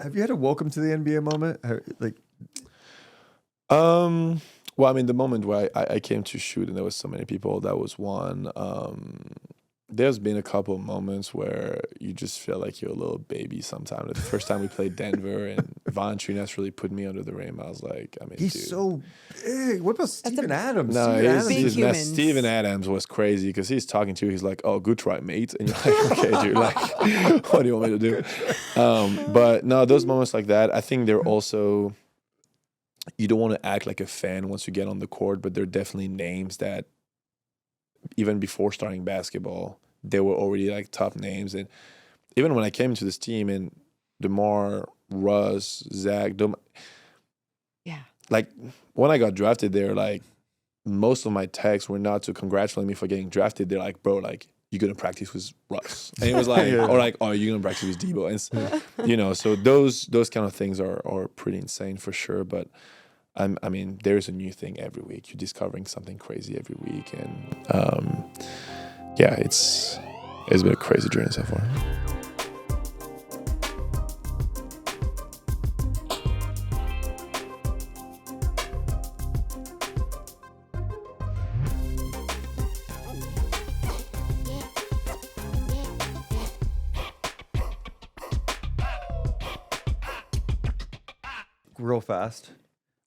Have you had a welcome to the NBA moment? Like, Well, I mean, the moment where I came to shoot and there was so many people, that was one. There's been a couple of moments where you just feel like you're a little baby sometimes. The first time we played Denver and Valanciunas really put me under the rim, I was like, I mean, he's dude. so big. What about Steven Adams? No, Steven Adams big is human. Steven Adams was crazy because he's talking to you. He's like, "Oh, good try, mate," and you're like, "Okay, dude, like, what do you want me to do?" But no, those moments like that, I think they're also. You don't want to act like a fan once you get on the court, but there are definitely names that, even before starting basketball, they were already like top names. And even when I came into this team and DeMar, Russ, Zach, Yeah. like when I got drafted there, like most of my texts were not to congratulate me for getting drafted. They're like, bro, like you're gonna practice with Russ, and it was like, or like, oh, you're gonna practice with Debo, and so those kind of things are pretty insane for sure. But I mean, there's a new thing every week. You're discovering something crazy every week, and yeah, it's been a crazy journey so far. real fast.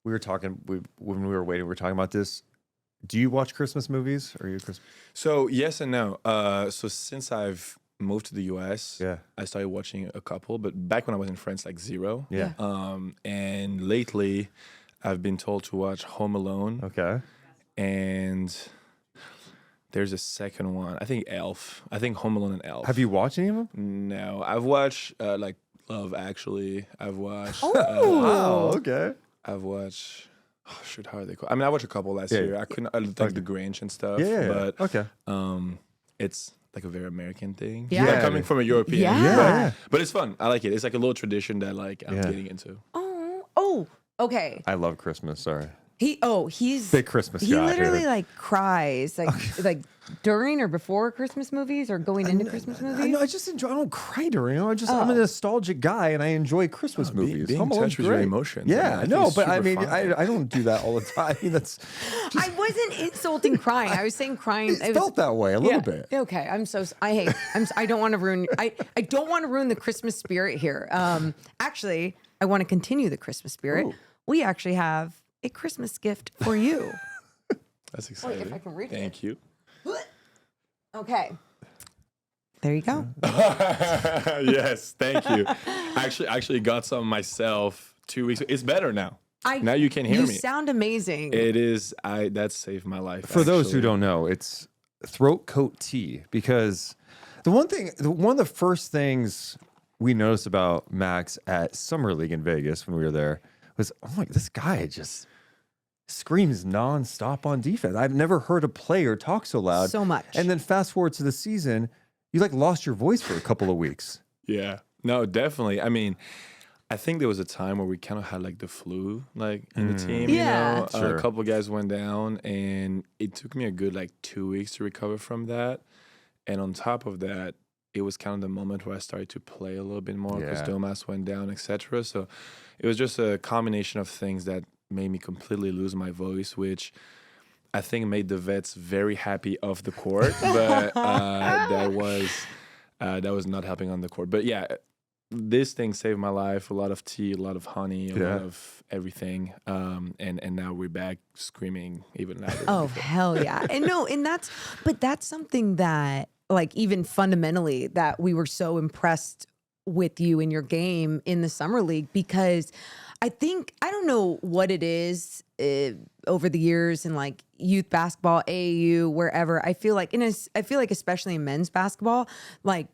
We were talking when we were waiting. We were talking about this. Do you watch Christmas movies? Or are you a Christmas? So yes and no. So since I've moved to the US, Yeah. I started watching a couple. But back when I was in France, like zero. Yeah. And lately, I've been told to watch Home Alone. Okay. And there's a second one. I think Elf. I think Home Alone and Elf. Have you watched any of them? No, I've watched like Love Actually. I've watched. Wow. Okay. I've watched. Oh, shoot, how are they called? I mean, I watched a couple last Yeah. year. I couldn't like The Grinch and stuff. Yeah. But Okay. it's like a very American thing. Yeah. Like coming from a European. Yeah. Yeah. But it's fun. I like it. It's like a little tradition that like I'm Yeah. getting into. Oh, okay. I love Christmas. Sorry. He's Big Christmas He guy literally here. like cries like during or before Christmas movies or going into Christmas movies. I know. I just enjoy. I don't cry during. I'm a nostalgic guy, and I enjoy Christmas movies. Being Home in Alone's touch with your great. emotions. Yeah, I think no, it's but I super mean, fun. I don't do that all the time. I mean, that's I wasn't insulting crying. I was saying crying. it felt that way a little bit. Okay, I don't want to ruin. I don't want to ruin the Christmas spirit here. Actually, I want to continue the Christmas spirit. Ooh. We actually have a Christmas gift for you. That's exciting. if I can reach Thank you. Okay. There you go. Yes, thank you. Actually got some myself 2 weeks ago. It's better now. Now you can hear You me. sound amazing. It is. That saved my life. For those who actually. don't know, it's throat coat tea because one of the first things we noticed about Max at Summer League in Vegas when we were there was, oh my, this guy just screams nonstop on defense. I've never heard a player talk so loud. So much. And then fast forward to the season, you like lost your voice for a couple of weeks. Yeah. No, definitely. I mean, I think there was a time where we kind of had like the flu, like in the team. Yeah. You know, Sure. a couple of guys went down, and it took me a good like 2 weeks to recover from that. And on top of that, it was kind of the moment where I started to play a little bit more because Yeah. Domas went down, etc. So it was just a combination of things that made me completely lose my voice, which I think made the vets very happy off the court, but that was not helping on the court. But yeah, this thing saved my life. A lot of tea, a lot of honey, a lot of everything, and now we're back screaming even louder. Oh, hell yeah. And that's something that, like, even fundamentally, that we were so impressed with you in your game in the summer league, because I don't know what it is over the years in like youth basketball, AAU, wherever. I feel like especially in men's basketball, like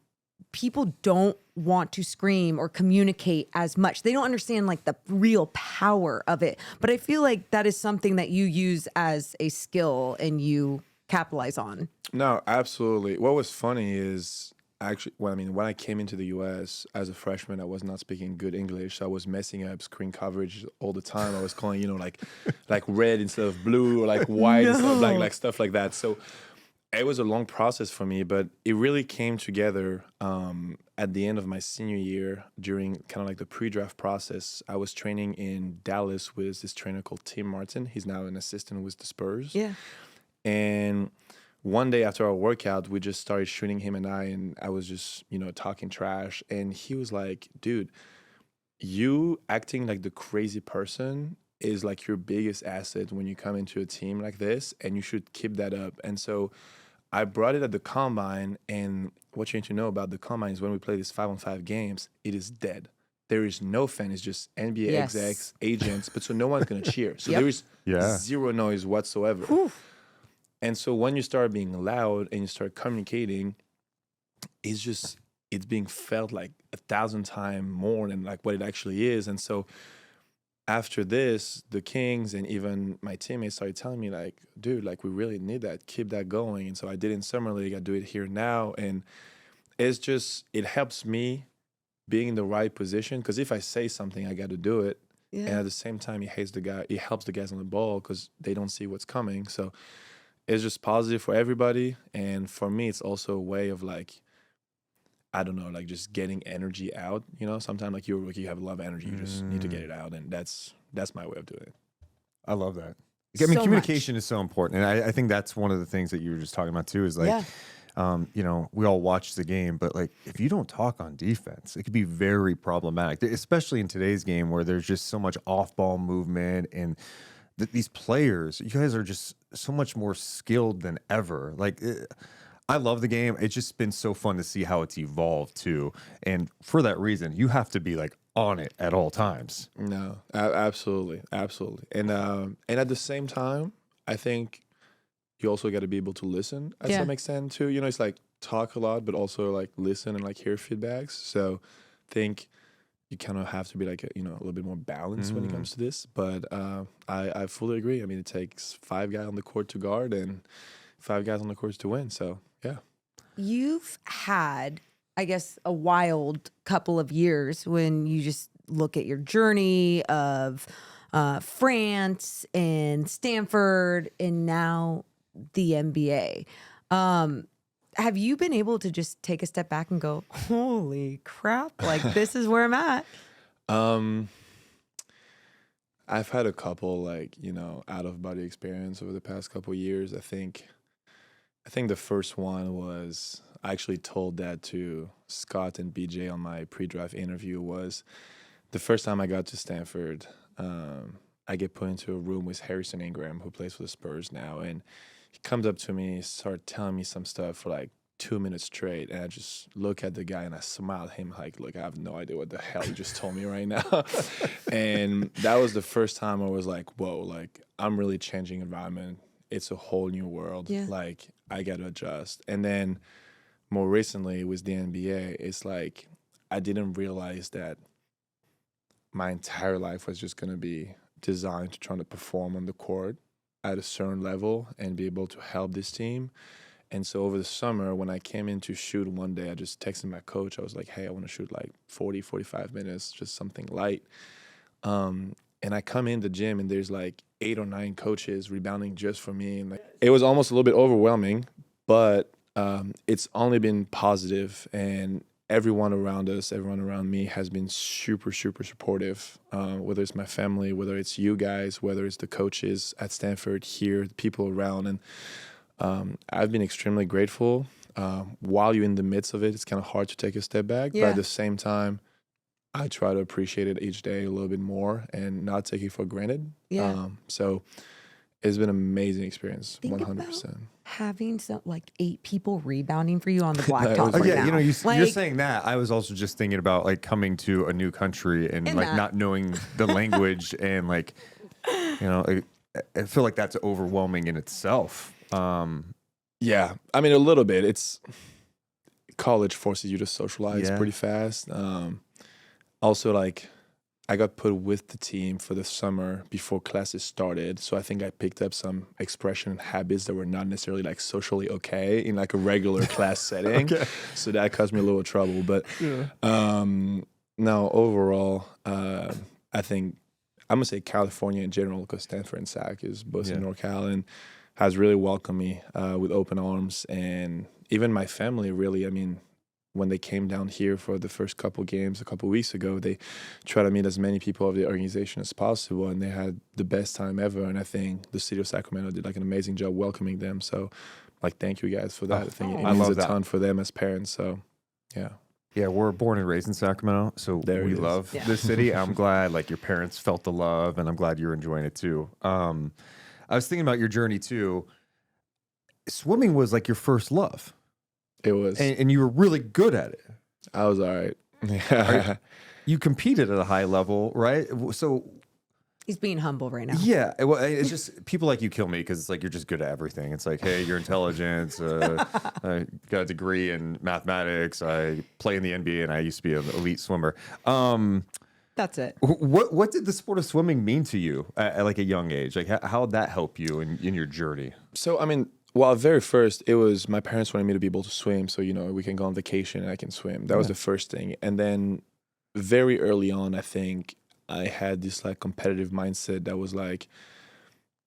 people don't want to scream or communicate as much. They don't understand like the real power of it. But I feel like that is something that you use as a skill and you capitalize on. No, absolutely. What was funny is actually, when I came into the U.S. as a freshman, I was not speaking good English. So I was messing up screen coverage all the time. I was calling, like red instead of blue, or like white, instead of like stuff like that. So It was a long process for me, but it really came together at the end of my senior year during kind of like the pre-draft process. I was training in Dallas with this trainer called Tim Martin. He's now an assistant with the Spurs. Yeah. And one day after our workout, we just started shooting, him and I was just, talking trash. And he was like, dude, you acting like the crazy person is like your biggest asset when you come into a team like this, and you should keep that up. And so I brought it at the combine, and what you need to know about the combine is when we play these 5-on-5 games, it is dead. There is no fan. It's just NBA Yes. execs, agents, but so no one's going to cheer. So Yep. there is Yeah. zero noise whatsoever. Whew. And so when you start being loud and you start communicating, it's being felt like 1,000 times more than like what it actually is. And so after this, the Kings and even my teammates started telling me like, dude, like we really need that. Keep that going. And so I did in Summer League. I do it here now. And it helps me being in the right position. Because if I say something, I got to do it. Yeah. And at the same time, it helps the guys on the ball because they don't see what's coming. So it's just positive for everybody. And for me, it's also a way of like, I don't know, like just getting energy out. Sometimes like you're a rookie, you have a lot of energy, you just need to get it out, and that's my way of doing it. I love that. I mean, So communication is so important, and I think that's one of the things that you were just talking about too. Is like, we all watch the game, but like if you don't talk on defense, it could be very problematic, especially in today's game where there's just so much off-ball movement, and these players, you guys are just so much more skilled than ever. Like. I love the game. It's just been so fun to see how it's evolved too. And for that reason, you have to be like on it at all times. No, absolutely. And at the same time, I think you also got to be able to listen at some extent too. It's like talk a lot, but also like listen and like hear feedbacks. So I think you kind of have to be like a little bit more balanced when it comes to this. But I fully agree. I mean, it takes 5 guys on the court to guard and 5 guys on the court to win. So yeah. You've had, I guess, a wild couple of years when you just look at your journey of France and Stanford and now the NBA. Have you been able to just take a step back and go, holy crap, like this is where I'm at? I've had a couple like, out of body experience over the past couple of years. I think the first one was, I actually told that to Scott and BJ on my pre-draft interview, was the first time I got to Stanford, I get put into a room with Harrison Ingram, who plays for the Spurs now. And he comes up to me, started telling me some stuff for like 2 minutes straight. And I just look at the guy and I smile at him like, look, I have no idea what the hell you just told me right now. And that was the first time I was like, whoa, like I'm really changing environment. It's a whole new world. Yeah. Like I got to adjust. And then more recently with the NBA, it's like I didn't realize that my entire life was just going to be designed to try to perform on the court at a certain level and be able to help this team. And so over the summer, when I came in to shoot one day, I just texted my coach. I was like, hey, I want to shoot like 40, 45 minutes, just something light. And I come in the gym and there's like 8 or 9 coaches rebounding just for me. And like, it was almost a little bit overwhelming, but it's only been positive. And everyone around us, everyone around me has been super, super supportive, whether it's my family, whether it's you guys, whether it's the coaches at Stanford here, the people around. And I've been extremely grateful. While you're in the midst of it, it's kind of hard to take a step back. Yeah. But at the same time, I try to appreciate it each day a little bit more and not take it for granted. Yeah. So it's been an amazing experience, Think 100%. about having some like 8 people rebounding for you on the That blacktop was- right Yeah, now. you're Like, saying that. I was also just thinking about like coming to a new country and And like that. not knowing the language and like, I feel like that's overwhelming in itself. Yeah, I mean, a little bit. It's college forces you to socialize Yeah. pretty fast. Also, like, I got put with the team for the summer before classes started. So I think I picked up some expression and habits that were not necessarily like socially okay in like a regular class setting. Okay. So that caused me a little trouble. But no, overall, I think I'm going to say California in general, because Stanford and Sac is both in NorCal. And has really welcomed me with open arms, and even my family really. I mean, when they came down here for the first couple games a couple weeks ago, they tried to meet as many people of the organization as possible, and they had the best time ever. And I think the city of Sacramento did like an amazing job welcoming them. So, like, thank you guys for that. I think it I means love a that. ton for them as parents. So, yeah. Yeah, we're born and raised in Sacramento, so There we it is. love Yeah. this city. I'm glad like your parents felt the love, and I'm glad you're enjoying it too. I was thinking about your journey too. Swimming was like your first love, It was. and you were really good at it. I was all right. Yeah. You competed at a high level, right? So He's being humble right now. yeah, well, it's just people like you kill me because it's like you're just good at everything. It's like, hey, you're intelligent. I got a degree in mathematics. I play in the NBA, and I used to be an elite swimmer. That's it. What did the sport of swimming mean to you at like a young age? Like how did that help you in your journey? So, I mean, well, at very first, it was my parents wanted me to be able to swim. So, we can go on vacation and I can swim. That was the first thing. And then very early on, I think I had this like competitive mindset that was like,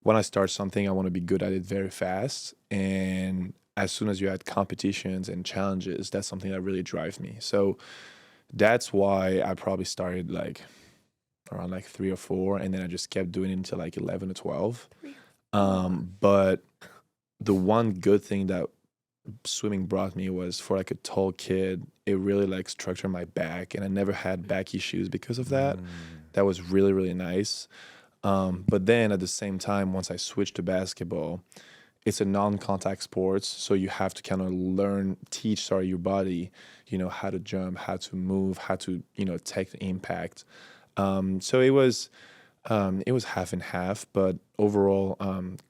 when I start something, I want to be good at it very fast. And as soon as you had competitions and challenges, that's something that really drives me. So that's why I probably started like around like 3 or 4, and then I just kept doing it until like 11 or 12. But the one good thing that swimming brought me was, for like a tall kid, it really like structured my back, and I never had back issues because of that. That was really, really nice. But then at the same time, once I switched to basketball, it's a non-contact sport, so you have to kind of teach your body, how to jump, how to move, how to, take the impact. So it was half and half, but overall,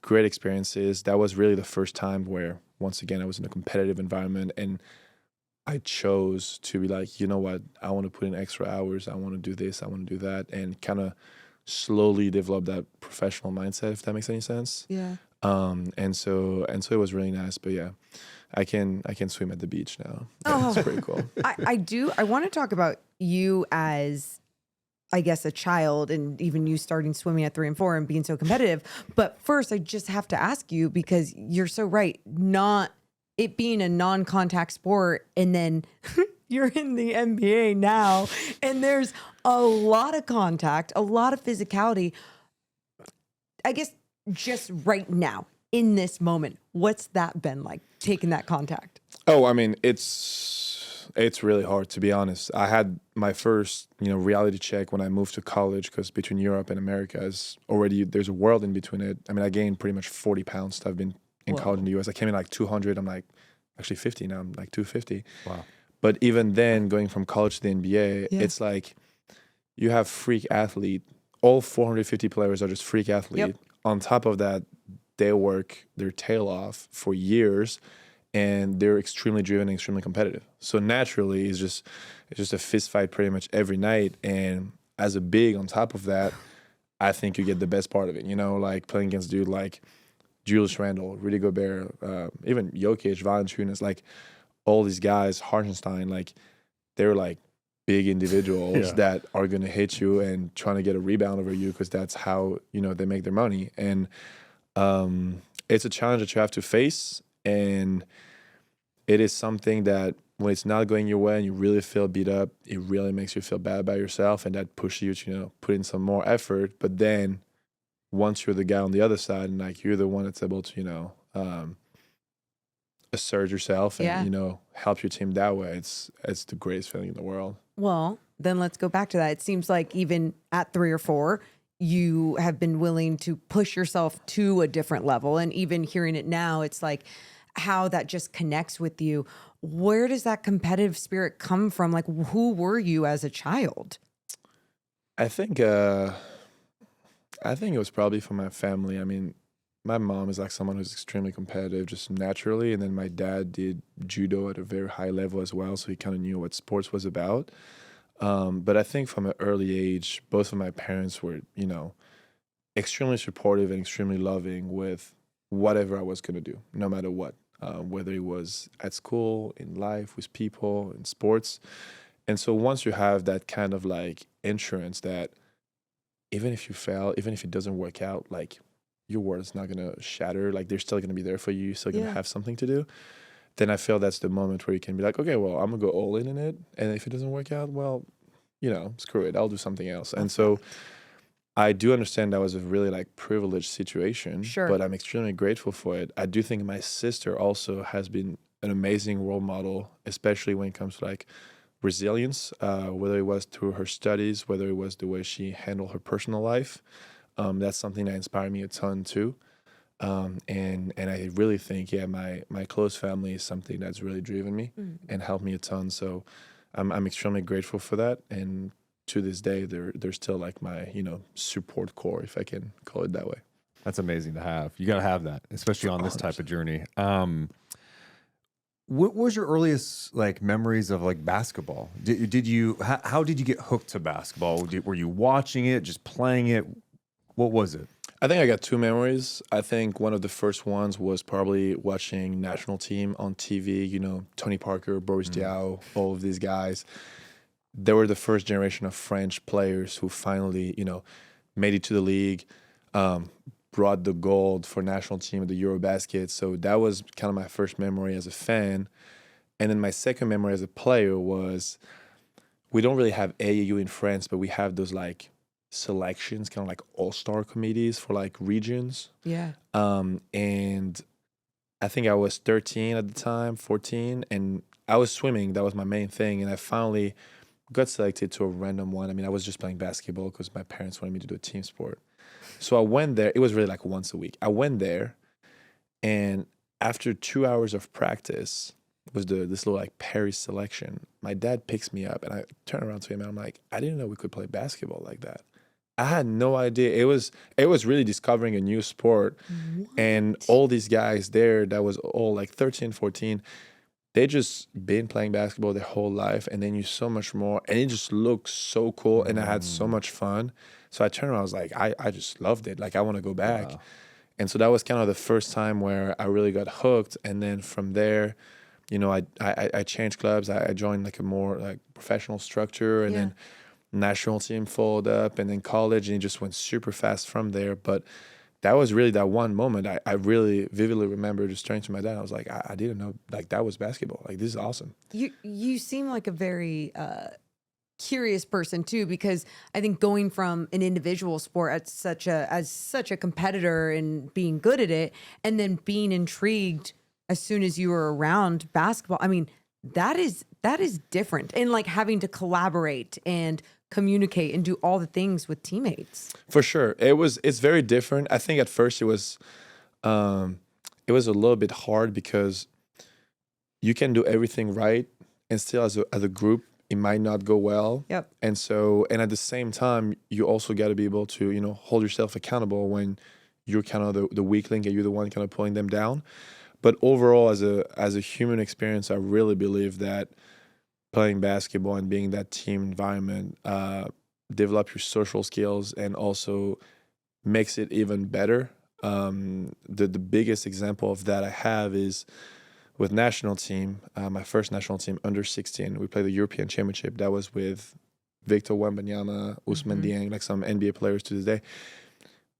great experiences. That was really the first time where, once again, I was in a competitive environment, and I chose to be like, you know what, I want to put in extra hours. I want to do this. I want to do that, and kind of slowly develop that professional mindset, if that makes any sense. Yeah. And so it was really nice. But yeah, I can swim at the beach now. Oh. It's pretty cool. I do. I want to talk about you as, I guess, a child, and even you starting swimming at 3 and 4 and being so competitive. But first, I just have to ask you, because you're so right, not it being a non-contact sport, and then you're in the NBA now, and there's a lot of contact, a lot of physicality. I guess just right now, in this moment, what's that been like, taking that contact? Oh, I mean, it's really hard, to be honest. I had my first, reality check when I moved to college, because between Europe and America there's a world in between it. I mean, I gained pretty much 40 pounds. I've been in college in the US. I came in like 200. I'm like actually 50 now. I'm like 250. Wow. But even then, going from college to the NBA, it's like you have freak athlete. All 450 players are just freak athlete. Yep. On top of that, they work their tail off for years, and they're extremely driven and extremely competitive. So naturally, it's just a fist fight pretty much every night. And as a big on top of that, I think you get the best part of it. Like playing against dude like Julius Randle, Rudy Gobert, even Jokic, Valanciunas, like all these guys, Hartenstein, like they're like big individuals that are going to hit you and trying to get a rebound over you, because that's how, they make their money. And it's a challenge that you have to face. And it is something that when it's not going your way and you really feel beat up, it really makes you feel bad about yourself, and that pushes you to, put in some more effort. But then once you're the guy on the other side, and like you're the one that's able to, assert yourself and, help your team that way, it's the greatest feeling in the world. Well, then let's go back to that. It seems like even at 3 or 4, you have been willing to push yourself to a different level. And even hearing it now, it's like how that just connects with you. Where does that competitive spirit come from? Like, who were you as a child? I think it was probably from my family. I mean, my mom is like someone who's extremely competitive just naturally. And then my dad did judo at a very high level as well. So he kind of knew what sports was about. But I think from an early age, both of my parents were, extremely supportive and extremely loving with whatever I was going to do, no matter what, whether it was at school, in life, with people, in sports. And so once you have that kind of like insurance that even if you fail, even if it doesn't work out, like your world's not gonna shatter. Like they're still gonna be there for you. You're still gonna Yeah. have something to do. Then I feel that's the moment where you can be like, okay, well, I'm gonna go all in it, and if it doesn't work out, well, screw it. I'll do something else. And so I do understand that was a really like privileged situation, Sure. but I'm extremely grateful for it. I do think my sister also has been an amazing role model, especially when it comes to like resilience, whether it was through her studies, whether it was the way she handled her personal life. That's something that inspired me a ton too. And I really think, yeah, my close family is something that's really driven me and helped me a ton. So I'm extremely grateful for that. And to this day, they're still like my, support core, if I can call it that way. That's amazing to have. You got to have that, especially on this type of journey. What was your earliest like memories of like basketball? Did you how did you get hooked to basketball? Were you watching it, just playing it? What was it? I think I got two memories. I think one of the first ones was probably watching national team on TV, Tony Parker, Boris Diaw, all of these guys. They were the first generation of French players who finally, made it to the league, brought the gold for national team at the Eurobasket. So that was kind of my first memory as a fan. And then my second memory as a player was, we don't really have AAU in France, but we have those like selections, kind of like all-star committees for like regions. Yeah. And I think I was 13 at the time, 14, and I was swimming. That was my main thing. And I finally got selected to a random one. I mean, I was just playing basketball because my parents wanted me to do a team sport. So I went there. It was really like once a week. I went there, and after 2 hours of practice was this little like Paris selection. My dad picks me up, and I turn around to him, and I'm like, I didn't know we could play basketball like that. I had no idea. It was really discovering a new sport. What? And all these guys there that was all like 13, 14, they just been playing basketball their whole life, and they knew so much more, and it just looked so cool, and I had so much fun. So I turned around, I was like, I just loved it. Like, I want to go back. Wow. And so that was kind of the first time where I really got hooked. And then from there, I changed clubs. I joined like a more like professional structure, and then national team followed up, and then college, and it just went super fast from there. But that was really that one moment. I really vividly remember just turning to my dad. I was like, I didn't know like that was basketball. Like, this is awesome. You seem like a very curious person too, because I think going from an individual sport as such a competitor and being good at it, and then being intrigued as soon as you were around basketball. I mean, that is different, and like having to collaborate and communicate and do all the things with teammates. For sure. It's very different. I think at first it was a little bit hard because you can do everything right, and still as a group it might not go well. Yep. And at the same time, you also got to be able to, hold yourself accountable when you're kind of the weak link and you're the one kind of pulling them down. But overall, as a human experience, I really believe that playing basketball and being in that team environment develop your social skills and also makes it even better. The biggest example of that I have is with national team, my first national team under 16. We played the European Championship. That was with Victor Wembanyama, Ousmane Dieng, like some NBA players to this day.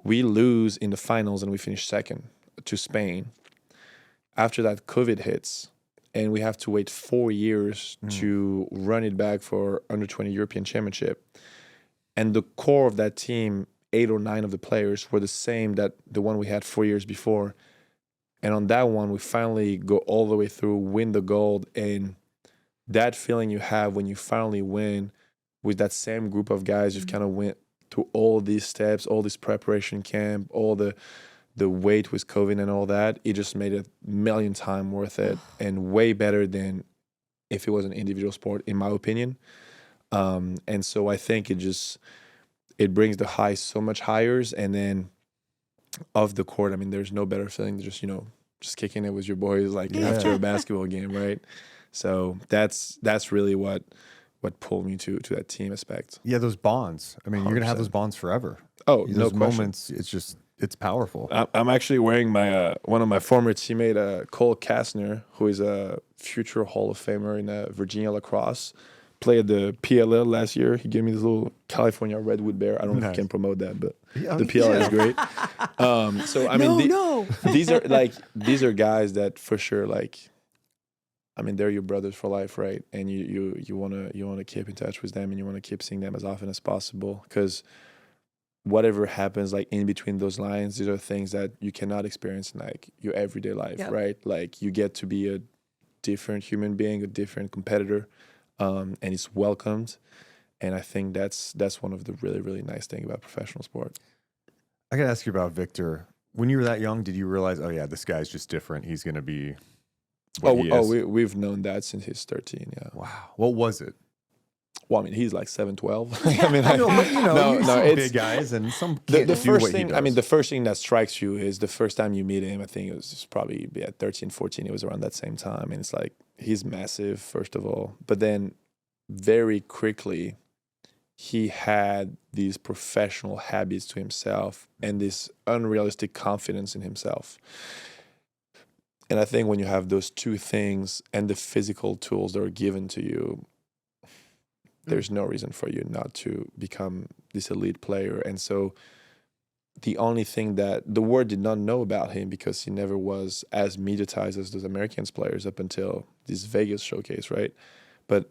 We lose in the finals and we finish second to Spain. After that, COVID hits, and we have to wait 4 years to run it back for under 20 European Championship. And the core of that team, 8 or 9 of the players, were the same that the one we had 4 years before. And on that one, we finally go all the way through, win the gold. And that feeling you have when you finally win with that same group of guys, you've kind of went through all these steps, all this preparation camp, all the wait with COVID and all that, it just made it a million times worth it and way better than if it was an individual sport, in my opinion. And so I think it brings the highs so much higher. And then off the court, I mean, there's no better feeling than just kicking it with your boys like after a basketball game, right? So that's really what pulled me to that team aspect. Yeah, those bonds. I mean, you're gonna have 100%. those bonds forever. Oh, Those no question. moments. It's powerful. I'm actually wearing my one of my former teammate, Cole Kastner, who is a future Hall of Famer in Virginia lacrosse. played the PLL last year. He gave me this little California Redwood bear. I don't know if I can promote that, but the PLL is great. So I mean, these are guys that for sure, like, I mean, they're your brothers for life, right? And you wanna keep in touch with them, and you wanna keep seeing them as often as possible, because whatever happens like in between those lines, these are things that you cannot experience in like your everyday life, right? Like you get to be a different human being, a different competitor, and it's welcomed. And I think that's one of the really, really nice thing about professional sport. I gotta ask you about Victor. When you were that young, did you realize, oh yeah, this guy's just different? He's gonna be what he is? We've known that since he's 13. Yeah. Wow. What was it? Well, I mean, he's like 7'12". I mean, it's big guys, and some the first thing. I mean, the first thing that strikes you is the first time you meet him. I think it was just probably 13, 14. It was around that same time, and it's like he's massive, first of all, but then very quickly he had these professional habits to himself and this unrealistic confidence in himself. And I think when you have those two things and the physical tools that are given to you, there's no reason for you not to become this elite player. And so the only thing that the world did not know about him, because he never was as mediatized as those Americans players up until this Vegas showcase, right? But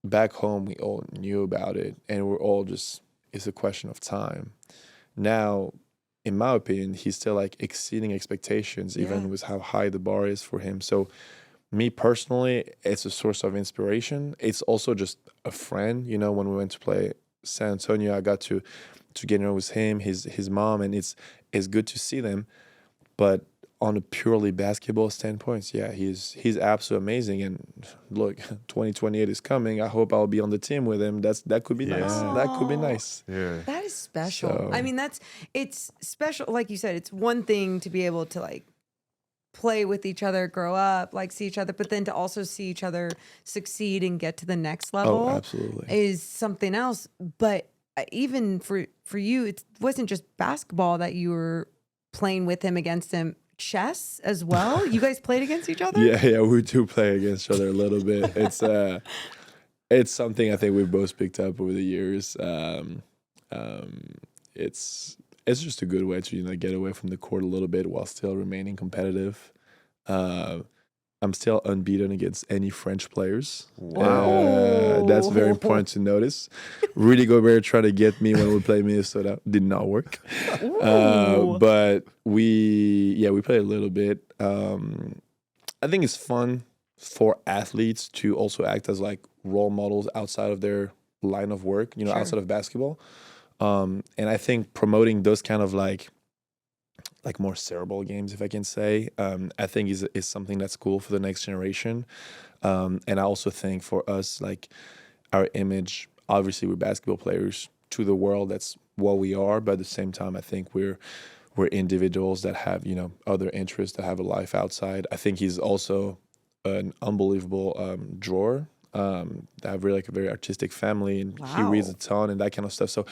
back home, we all knew about it, and we're all just, it's a question of time. Now, in my opinion, he's still like exceeding expectations, even with how high the bar is for him. So me personally, it's a source of inspiration. It's also just a friend. You know, when we went to play San Antonio, I got to get to know with him, his mom, and it's good to see them. But on a purely basketball standpoint, yeah, he's absolutely amazing. And look, 2028 is coming. I hope I'll be on the team with him. That could be nice. That could be nice. Yeah. That is special. So, I mean, it's special. Like you said, it's one thing to be able to like play with each other, grow up, like see each other, but then to also see each other succeed and get to the next level absolutely is something else. But even for you, it wasn't just basketball that you were playing with him, against him. Chess as well. You guys played against each other? Yeah, we do play against each other a little bit. It's something I think we've both picked up over the years. It's just a good way to get away from the court a little bit while still remaining competitive. I'm still unbeaten against any French players. Wow. That's very important to notice. Rudy Gobert tried to get me when we played Minnesota. Did not work. But we played a little bit. I think it's fun for athletes to also act as like role models outside of their line of work, outside of basketball. And I think promoting those kind of like more cerebral games, if I can say, I think is something that's cool for the next generation. And I also think for us, like our image, obviously we're basketball players to the world. That's what we are. But at the same time, I think we're individuals that have, other interests, that have a life outside. I think he's also an unbelievable drawer. I have really like a very artistic family, and he reads a ton and that kind of stuff. So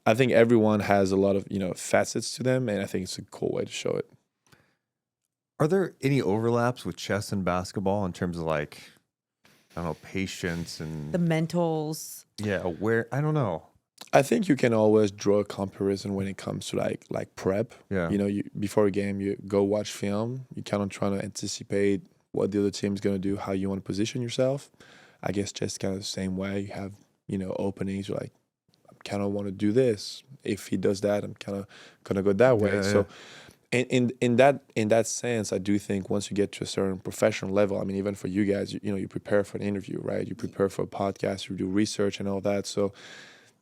I think everyone has a lot of, facets to them, and I think it's a cool way to show it. Are there any overlaps with chess and basketball in terms of like, I don't know, patience and the mentals? Yeah, I don't know. I think you can always draw a comparison when it comes to like prep. Yeah. Before a game, you go watch film. You kind of trying to anticipate what the other team's going to do, how you want to position yourself. I guess chess kind of the same way. You have, openings. You're like, kind of want to do this. If he does that, I'm kind of gonna go that way. So in that sense, I do think once you get to a certain professional level, I mean, even for you guys, you prepare for an interview, right? You prepare for a podcast, you do research and all that. So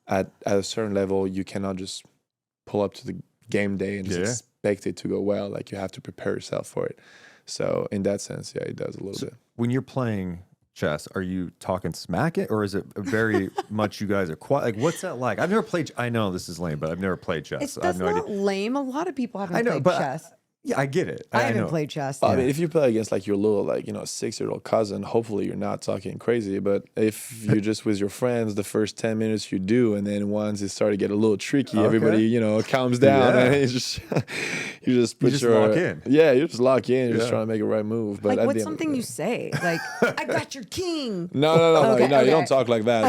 at a certain level, you cannot just pull up to the game day and just expect it to go well. Like you have to prepare yourself for it. So in that sense, yeah, it does a little bit. When you're playing chess, are you talking smack it, or is it very much you guys are quiet? Like, what's that like? I've never played. I know this is lame, but I've never played chess. That's not lame. A lot of people haven't played chess. Yeah, I get it. I haven't know. played chess. I mean, if you play against like your little, like, 6-year-old cousin, hopefully you're not talking crazy. But if you're just with your friends, the first 10 minutes you do, and then once it started to get a little tricky, everybody, calms down, Yeah. and it's just you just put lock in. Yeah, you just lock in. You're just trying to make a right move. But Like, at what's the end of the something day- you say? Like, I got your king. No, Okay, you don't okay. talk like that.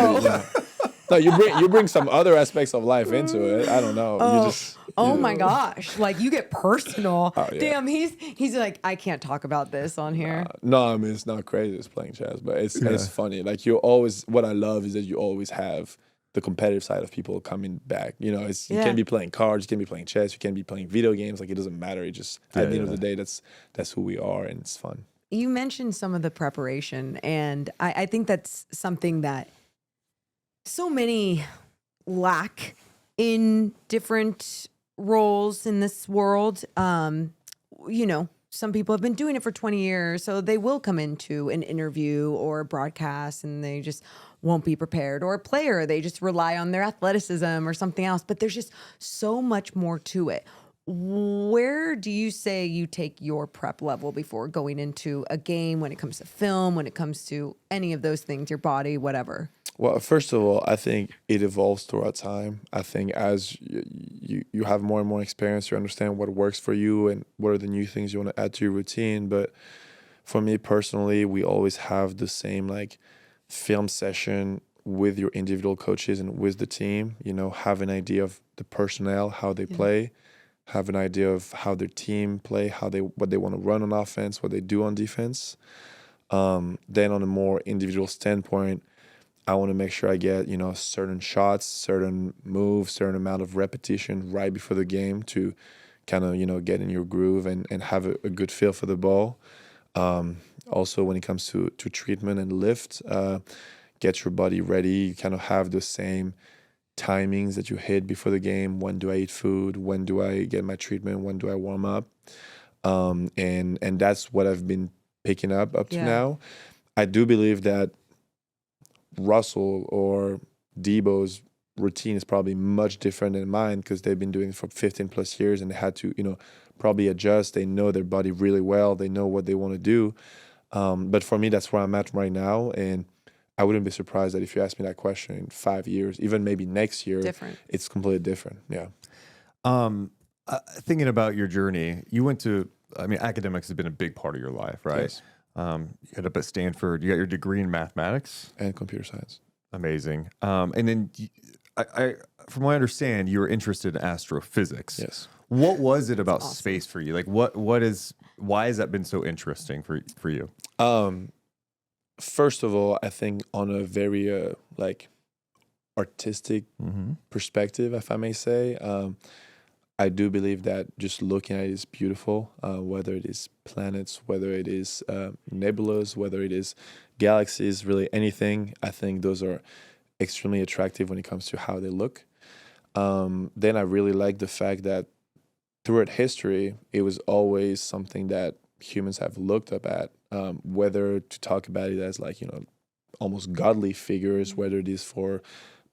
But, no, you bring some other aspects of life into it. I don't know. You just Oh my gosh. Like, you get personal. Oh, yeah. Damn, he's like, I can't talk about this on here. No, I mean, it's not crazy. It's playing chess, but it's funny. Like, you always, what I love is that you always have the competitive side of people coming back. You can't be playing cards, you can't be playing chess, you can't be playing video games. Like, it doesn't matter. It just at the end of the day, that's who we are, and it's fun. You mentioned some of the preparation, and I think that's something that so many lack in different roles in this world. Some people have been doing it for 20 years, so they will come into an interview or a broadcast and they just won't be prepared. Or a player, they just rely on their athleticism or something else. But there's just so much more to it. Where do you say you take your prep level before going into a game, when it comes to film, when it comes to any of those things, your body, whatever? Well, first of all, I think it evolves throughout time. I think as you have more and more experience, you understand what works for you and what are the new things you want to add to your routine. But for me personally, we always have the same like film session with your individual coaches and with the team. Have an idea of the personnel, how they play, have an idea of how their team play, what they want to run on offense, what they do on defense. Then on a more individual standpoint, I want to make sure I get, certain shots, certain moves, certain amount of repetition right before the game to kind of, get in your groove and have a good feel for the ball. Also, when it comes to treatment and lift, get your body ready. You kind of have the same timings that you hit before the game. When do I eat food? When do I get my treatment? When do I warm up? And that's what I've been picking up to now. I do believe that Russell or Debo's routine is probably much different than mine because they've been doing it for 15 plus years and they had to, probably adjust. They know their body really well. They know what they want to do. But for me, that's where I'm at right now. And I wouldn't be surprised that if you ask me that question in 5 years, even maybe next year, it's completely different. Yeah. Thinking about your journey, you went to, academics has been a big part of your life, right? Yes. You ended up at Stanford. You got your degree in mathematics and computer science. Amazing. And then I from what I understand, you were interested in astrophysics. Yes. What was it about space for you? Like, why has that been so interesting for you? First of all, I think on a very artistic perspective, if I may say, I do believe that just looking at it is beautiful, whether it is planets, whether it is nebulas, whether it is galaxies, really anything. I think those are extremely attractive when it comes to how they look. Then I really like the fact that throughout history, it was always something that humans have looked up at, whether to talk about it as almost godly figures, whether it is for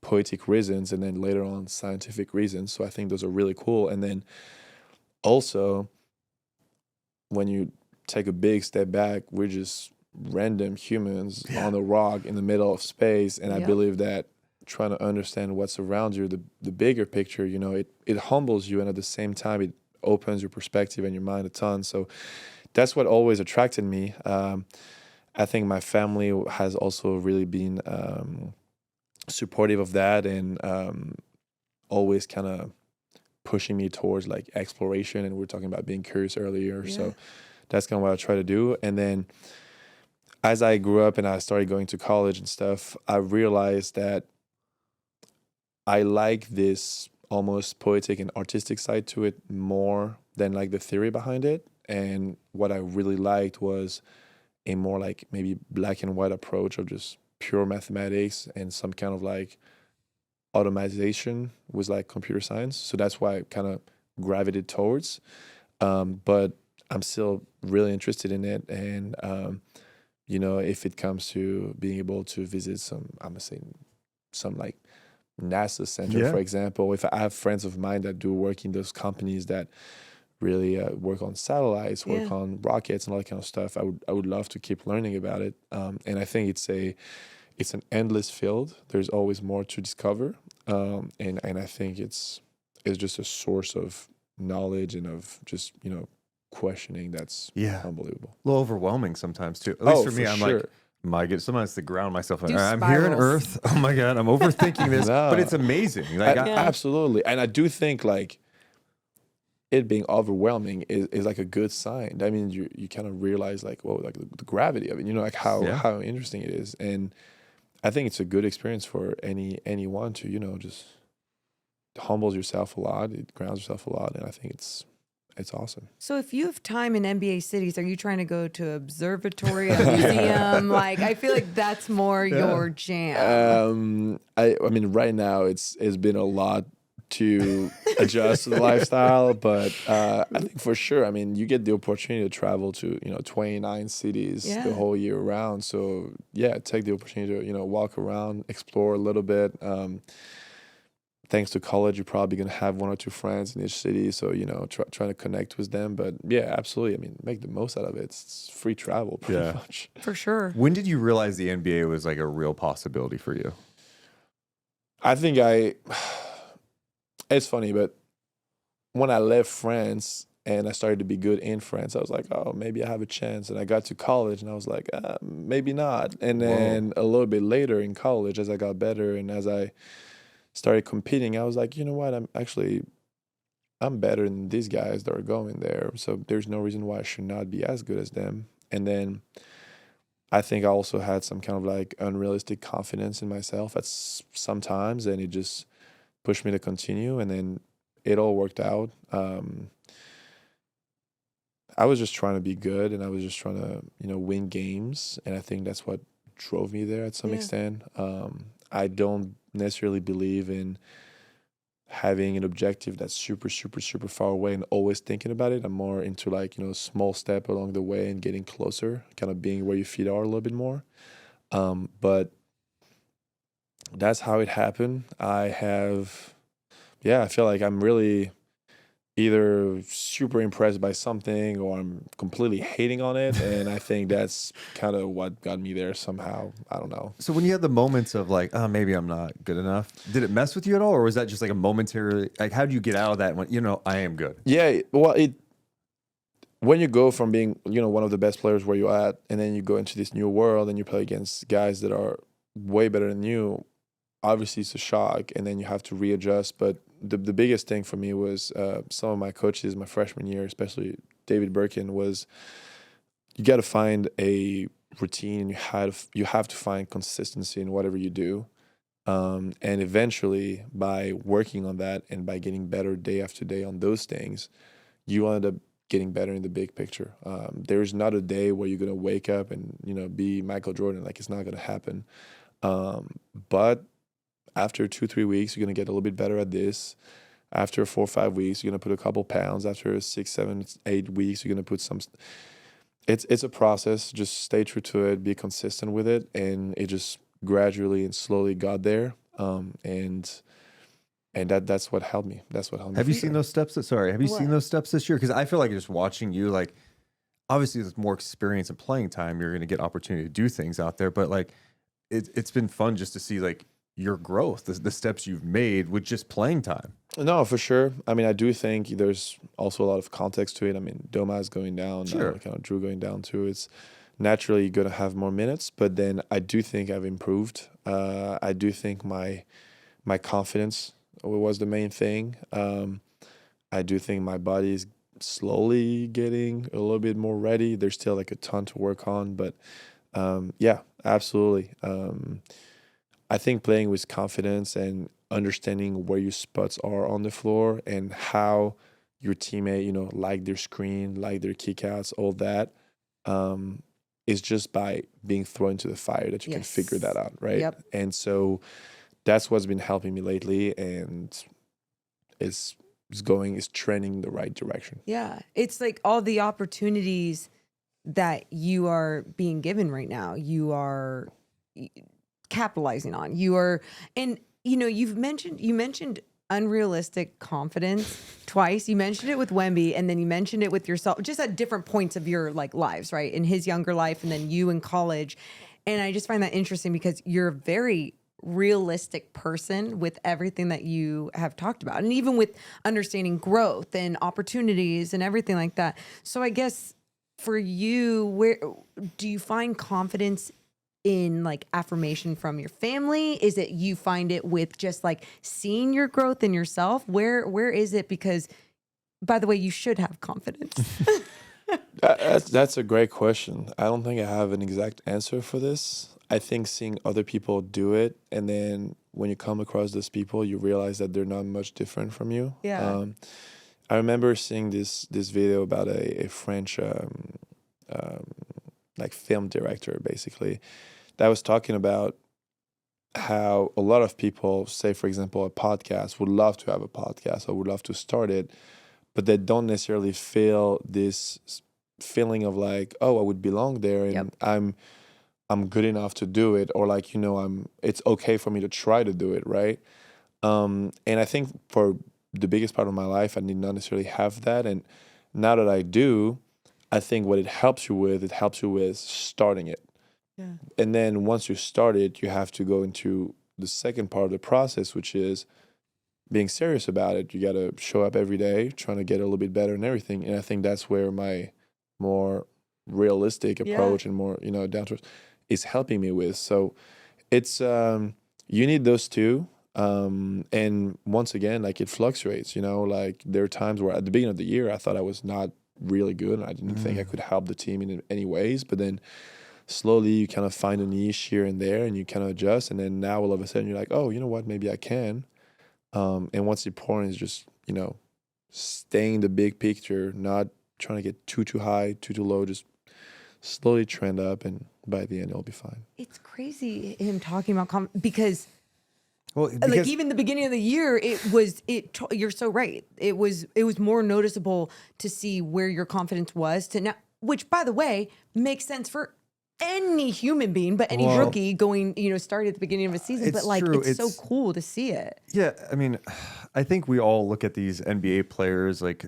poetic reasons and then later on scientific reasons. So I think those are really cool. And then also when you take a big step back, we're just random humans on a rock in the middle of space. And I believe that trying to understand what's around you, the bigger picture, it humbles you, and at the same time it opens your perspective and your mind a ton. So that's what always attracted me. I think my family has also really been supportive of that and always kind of pushing me towards exploration, and we were talking about being curious earlier. So that's kind of what I try to do. And then as I grew up and I started going to college and stuff, I realized that I like this almost poetic and artistic side to it more than the theory behind it. And what I really liked was a more maybe black and white approach of just pure mathematics and some kind of automation was computer science. So that's why I kind of gravitated towards. But I'm still really interested in it. And, if it comes to being able to visit some NASA center, for example, if I have friends of mine that do work in those companies that really work on satellites, work Yeah. on rockets and all that kind of stuff. I would love to keep learning about it. And I think it's an endless field. There's always more to discover. And I think it's just a source of knowledge and of just, questioning that's Yeah. unbelievable. A little overwhelming sometimes too. At least for me, I'm sure. like, my God, sometimes to ground myself. Do I'm here on spirals. Earth. Oh my God, I'm overthinking this, No. but it's amazing. Like, Yeah. Absolutely. And I do think like it being overwhelming is like a good sign. I mean, you kind of realize like, whoa, like the gravity of it, like how interesting it is. And I think it's a good experience for anyone to, just humbles yourself a lot. It grounds yourself a lot. And I think it's awesome. So if you have time in NBA cities, are you trying to go to observatory, a museum? Like, I feel like that's more your jam. I mean, right now it's been a lot to adjust to the lifestyle, but I think for sure, I mean, you get the opportunity to travel to 29 cities the whole year round. So yeah, take the opportunity to walk around, explore a little bit. Thanks to college, you're probably gonna have one or two friends in each city, so try to connect with them. But yeah, absolutely. I mean, make the most out of it. It's free travel, pretty much. For sure. when did you realize the NBA was like a real possibility for you? I think it's funny, but when I left France and I started to be good in France, I was like, oh, maybe I have a chance. And I got to college and I was like, maybe not. And then a little bit later in college, as I got better and as I started competing, I was like, you know what, I'm better than these guys that are going there. So there's no reason why I should not be as good as them. And then I think I also had some kind of like unrealistic confidence in myself at sometimes, and it just pushed me to continue. And then it all worked out. I was just trying to be good, and I was just trying to, win games. And I think that's what drove me there at some extent. I don't necessarily believe in having an objective that's super, super, super far away and always thinking about it. I'm more into like, small step along the way and getting closer, kind of being where your feet are a little bit more. But that's how it happened. I feel like I'm really either super impressed by something or I'm completely hating on it. And I think that's kind of what got me there somehow. I don't know. So when you had the moments of like, oh, maybe I'm not good enough, did it mess with you at all? Or was that just like a momentary, like, how do you get out of that when, I am good? Yeah, well, when you go from being, one of the best players where you're at, and then you go into this new world and you play against guys that are way better than you, obviously it's a shock, and then you have to readjust. But the biggest thing for me was some of my coaches my freshman year, especially David Birkin, was you got to find a routine, and you have to find consistency in whatever you do. And eventually, by working on that and by getting better day after day on those things, you end up getting better in the big picture. There's not a day where you're gonna wake up and be Michael Jordan. Like, it's not gonna happen. But after 2-3 weeks, you're gonna get a little bit better at this. After 4 or 5 weeks, you're gonna put a couple pounds. After 6, 7, 8 weeks, you're gonna put some. It's a process. Just stay true to it. Be consistent with it, and it just gradually and slowly got there. And that's what helped me. That's what helped me. Have you seen those steps? Have you seen those steps this year? Because I feel like just watching you, like, obviously with more experience and playing time, you're going to get opportunity to do things out there. But like, it's been fun just to see like your growth, the steps you've made with just playing time. No, for sure. I mean, I do think there's also a lot of context to it. I mean, Doma's going down, Sure. kind of Drew going down too. It's naturally going to have more minutes, but then I do think I've improved. I do think my confidence was the main thing. I do think my body is slowly getting a little bit more ready. There's still like a ton to work on, but yeah, absolutely. I think playing with confidence and understanding where your spots are on the floor and how your teammate, like their screen, like their kickouts, all that, is just by being thrown into the fire that you can figure that out, right? Yep. And so that's what's been helping me lately, and it's trending the right direction. Yeah. It's like all the opportunities that you are being given right now, you are capitalizing on. You mentioned unrealistic confidence twice. You mentioned it with Wemby, and then you mentioned it with yourself, just at different points of your like lives, right? In his younger life, and then you in college. And I just find that interesting because you're a very realistic person with everything that you have talked about, and even with understanding growth and opportunities and everything like that. So I guess for you, where do you find confidence in like affirmation from your family? Is it you find it with just like seeing your growth in yourself? Where is it? Because by the way, you should have confidence. That's a great question. I don't think I have an exact answer for this. I think seeing other people do it, and then when you come across those people, you realize that they're not much different from you. Yeah. I remember seeing this video about a French like film director, basically, that was talking about how a lot of people, say for example, a podcast, would love to have a podcast or would love to start it, but they don't necessarily feel this feeling of like, oh, I would belong there, and Yep. I'm good enough to do it, or like, it's okay for me to try to do it, right? And I think for the biggest part of my life, I did not necessarily have that, and now that I do, I think what it helps you with starting it. Yeah. And then once you start it, you have to go into the second part of the process, which is being serious about it. You got to show up every day, trying to get a little bit better and everything. And I think that's where my more realistic approach and more, down to earth is helping me with. So it's, you need those two. And once again, like it fluctuates, like there are times where at the beginning of the year, I thought I was not really good, and I didn't think I could help the team in any ways. But then slowly you kind of find a niche here and there, and you kind of adjust. And then now all of a sudden you're like, oh, you know what, maybe I can. And what's important is just, staying the big picture, not trying to get too high, too low, just slowly trend up, and by the end it'll be fine. It's crazy him talking about because Well, like because even the beginning of the year, you're so right. It was more noticeable to see where your confidence was to now, which by the way makes sense for any human being, but any rookie going, started at the beginning of a season. it's But like, true. it's so cool to see it. yeah, I mean, I think we all look at these NBA players like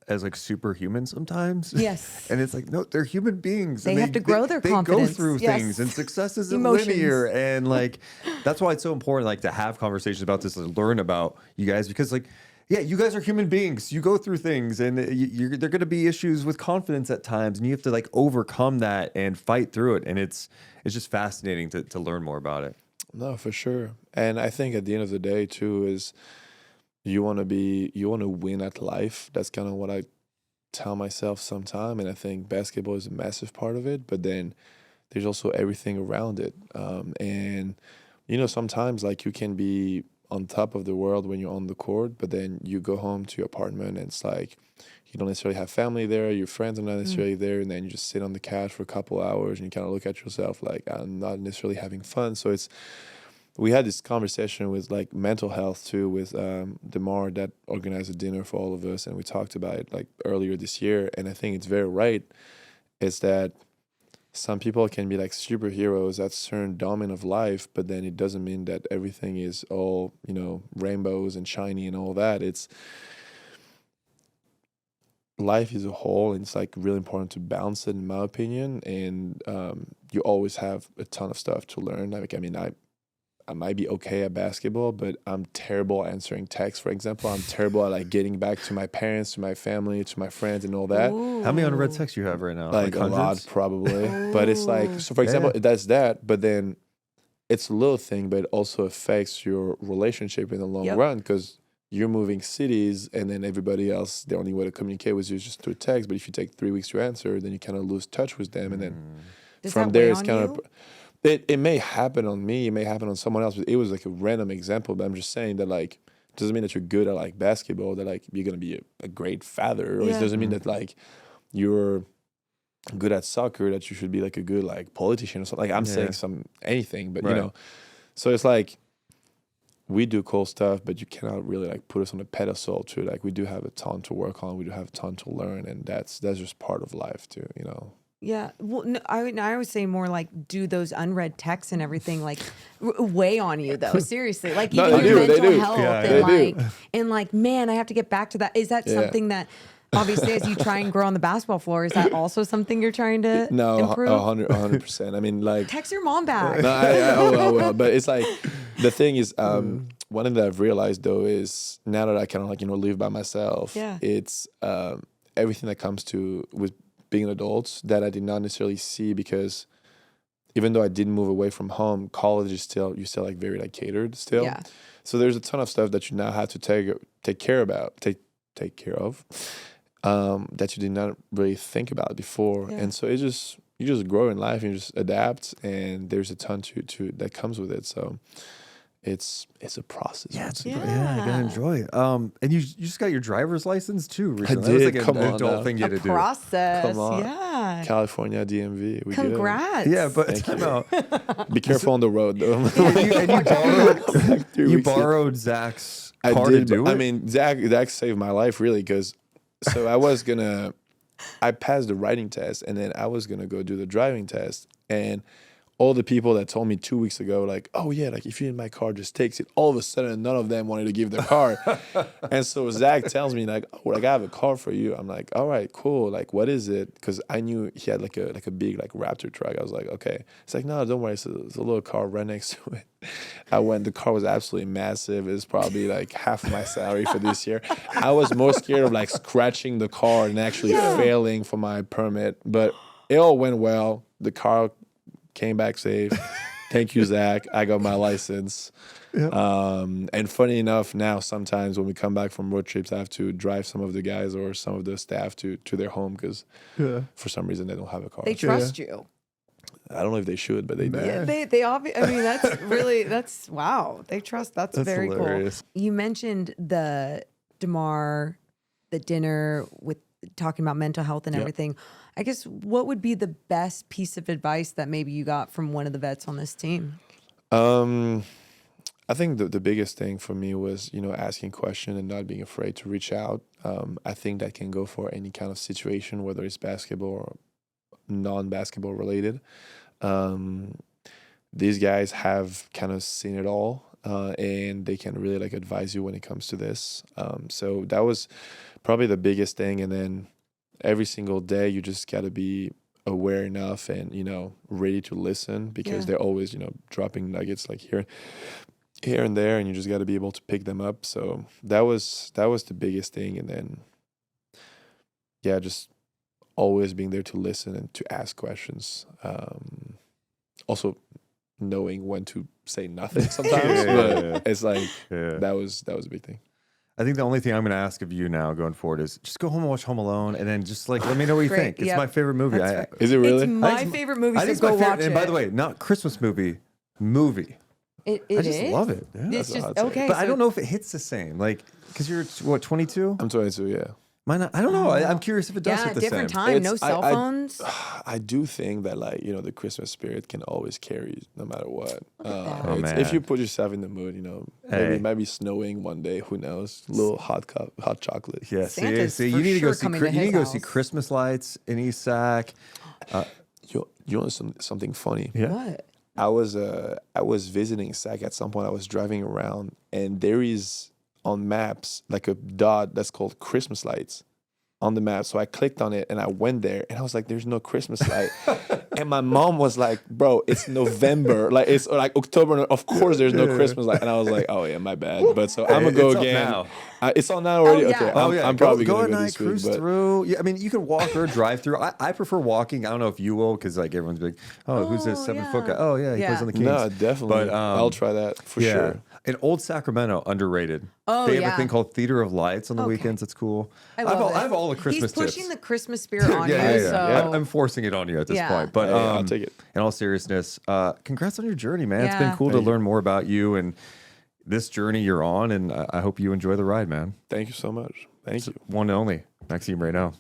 as like superhuman sometimes. Yes. And it's like, no, they're human beings. They and have to grow their they confidence. go through Yes. things, and success isn't Emotions. linear. And like, that's why it's so important, like, to have conversations about this and learn about you guys, because like, yeah, you guys are human beings. You go through things, and there are going to be issues with confidence at times, and you have to like overcome that and fight through it. And it's just fascinating to learn more about it. No, for sure. And I think at the end of the day too is you want to win at life. That's kind of what I tell myself sometime. And I think basketball is a massive part of it, but then there's also everything around it. And sometimes like you can be on top of the world when you're on the court, but then you go home to your apartment and it's like you don't necessarily have family there, your friends are not necessarily there, and then you just sit on the couch for a couple hours and you kind of look at yourself like, I'm not necessarily having fun. So we had this conversation with like mental health too, with DeMar that organized a dinner for all of us, and we talked about it like earlier this year. And I think it's very right, is that some people can be like superheroes at certain domain of life, but then it doesn't mean that everything is all, rainbows and shiny and all that. It's life as a whole, and it's like really important to balance it, in my opinion. And you always have a ton of stuff to learn. Like, I mean, I might be okay at basketball, but I'm terrible at answering texts, for example. I'm terrible at like getting back to my parents, to my family, to my friends and all that. Ooh. How many unread texts you have right now? Like a lot, hundreds? probably. But it's like, so for example, that's that, but then it's a little thing, but it also affects your relationship in the long run, because you're moving cities, and then everybody else, the only way to communicate with you is just through text. But if you take 3 weeks to answer, then you kind of lose touch with them. And then Does from that there, weigh it's on kind you? of, it may happen on me, it may happen on someone else, but it was like a random example. But I'm just saying that like, it doesn't mean that you're good at like basketball, that like you're going to be a great father. Or it doesn't mean that like you're good at soccer, that you should be like a good like politician or something. Like I'm saying anything, but Right. so it's like, we do cool stuff, but you cannot really like put us on a pedestal too. Like we do have a ton to work on, we do have a ton to learn, and that's just part of life too, Yeah. Well, no, I was saying more like, do those unread texts and everything like weigh on you though? Seriously, like No, even they your do, they mental do. health Yeah, and they like do. and like, man, I have to get back to that. Is that something that obviously as you try and grow on the basketball floor, is that also something you're trying to No, improve? 100%. I mean, like, Text your mom back. no, I will. But it's like, the thing is, one thing that I've realized though is now that I kind of like, live by myself, it's everything that comes to with being an adult that I did not necessarily see, because even though I didn't move away from home, college is still, you're still like very like catered still. Yeah. So there's a ton of stuff that you now have to take care of, that you did not really think about before. And so you just grow in life and you just adapt, and there's a ton to that comes with it. So it's a process. Yeah, I gotta enjoy it. And you just got your driver's license too recently. did. That was like Come an on adult now. thing you had to do. Process. Come on. Yeah. California DMV. We Congrats. Yeah, but Thank time you. out. good. Be careful on the road though. You borrowed Zach's I car did. to do but, it. I mean, Zach saved my life really, because so I passed the writing test, and then I was gonna go do the driving test, and all the people that told me 2 weeks ago, like, oh yeah, like if you're in my car, just takes it. All of a sudden, none of them wanted to give their car. And so Zach tells me like, oh, like I have a car for you. I'm like, all right, cool. Like, what is it? Because I knew he had like a big like Raptor truck. I was like, okay. It's like, no, don't worry. It's a little car right next to it. I went. The car was absolutely massive. It's probably like half my salary for this year. I was more scared of like scratching the car and actually failing for my permit, but it all went well. The car came back safe. Thank you, Zach. I got my license. And funny enough, now sometimes when we come back from road trips, I have to drive some of the guys or some of the staff to their home, because for some reason they don't have a car. They trust you. I don't know if they should, but they do. Yeah, they I mean, that's wow. They trust. That's very hilarious. cool. You mentioned the DeMar, the dinner with talking about mental health and everything. I guess what would be the best piece of advice that maybe you got from one of the vets on this team? I think the biggest thing for me was, asking questions and not being afraid to reach out. I think that can go for any kind of situation, whether it's basketball or non-basketball related. These guys have kind of seen it all, and they can really like advise you when it comes to this. So that was probably the biggest thing. And then every single day, you just got to be aware enough and, ready to listen, because they're always, dropping nuggets like here and there, and you just got to be able to pick them up. So that was the biggest thing. And then, just always being there to listen and to ask questions. Also knowing when to say nothing sometimes, but it's like, that was a big thing. I think the only thing I'm going to ask of you now going forward is just go home and watch Home Alone, and then just like let me know what you Great. think. It's my favorite movie. Is it really? It's my favorite movie, I so think it's go my favorite, watch it. and by the way, not Christmas movie. It I just is? love it. Yeah. It's That's just what I'd say. okay. But I so- don't know if it hits the same. Like, because you're what 22? I'm 22, yeah. Mine, I don't know. I'm curious if it does Yeah, hit the different same. time. No It's- cell I- phones. I do think that like, the Christmas spirit can always carry no matter what. that. Oh, man. If you put yourself in the mood, maybe Hey. it might be snowing one day, who knows? A little hot chocolate. Yeah, Santa's see, for you need to go sure see. coming to You need his to go see house. Christmas lights in East Sac. You know something funny? Yeah. What? I was visiting Sac at some point. I was driving around, and there is on maps like a dot that's called Christmas lights on the map. So I clicked on it and I went there, and I was like, "There's no Christmas light." And my mom was like, "Bro, it's November. Like it's like October. Of course, there's no Christmas light." And I was like, "Oh yeah, my bad." But so I'm gonna go It's up again. now. It's on now already. Oh, yeah. Okay, Oh yeah, I'm probably go gonna at go night, this week. cruise But through. Yeah, I mean, you can walk or drive through. I prefer walking. I don't know if you will, because like everyone's like, "Oh, who's this 7-foot guy?" Oh yeah, he plays on the Kings. no, definitely. But I'll try that for sure. And Old Sacramento, underrated. Oh, they have yeah. a thing called Theater of Lights on the Okay. weekends. It's cool. I love I it. have all the Christmas He's pushing tips. the Christmas spirit on you. So I'm forcing it on you at this Yeah. point. But Hey, I'll take it. in all seriousness, congrats on your journey, man. It's Yeah. been cool to Thank you. learn more about you and this journey you're on. And I hope you enjoy the ride, man. Thank you so much. Thank you. One and only, Maxime Raynaud.